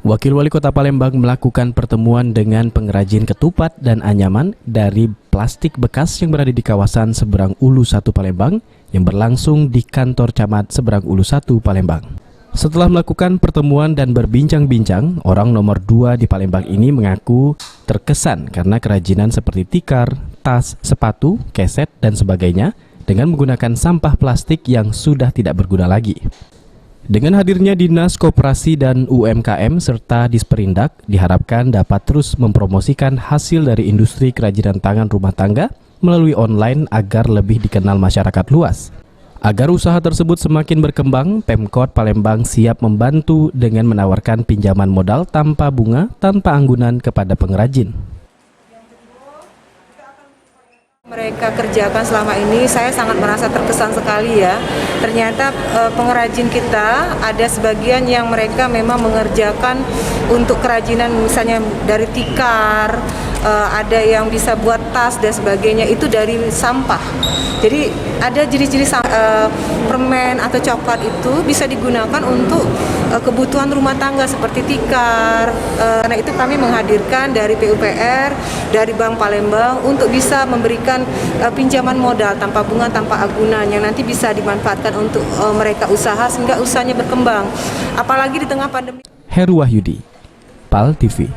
Wakil Wali Kota Palembang melakukan pertemuan dengan pengrajin ketupat dan anyaman dari plastik bekas yang berada di kawasan Seberang Ulu 1 Palembang yang berlangsung di kantor Camat Seberang Ulu 1 Palembang. Setelah melakukan pertemuan dan berbincang-bincang, orang nomor 2 di Palembang ini mengaku terkesan karena kerajinan seperti tikar, tas, sepatu, keset, dan sebagainya dengan menggunakan sampah plastik yang sudah tidak berguna lagi. Dengan hadirnya Dinas Koperasi dan UMKM serta Disperindak, diharapkan dapat terus mempromosikan hasil dari industri kerajinan tangan rumah tangga melalui online agar lebih dikenal masyarakat luas. Agar usaha tersebut semakin berkembang, Pemkot Palembang siap membantu dengan menawarkan pinjaman modal tanpa bunga, tanpa anggunan kepada pengrajin. Mereka kerjakan selama ini, saya sangat merasa terkesan sekali ya. Ternyata pengrajin kita ada sebagian yang mereka memang mengerjakan untuk kerajinan misalnya dari tikar, ada yang bisa buat tas dan sebagainya itu dari sampah. Jadi ada ciri-ciri permen atau coklat itu bisa digunakan untuk kebutuhan rumah tangga seperti tikar. Karena itu kami menghadirkan dari PUPR, dari Bank Palembang untuk bisa memberikan pinjaman modal tanpa bunga, tanpa agunan yang nanti bisa dimanfaatkan untuk mereka usaha sehingga usahanya berkembang. Apalagi di tengah pandemi. Heru Wahyudi, PAL TV.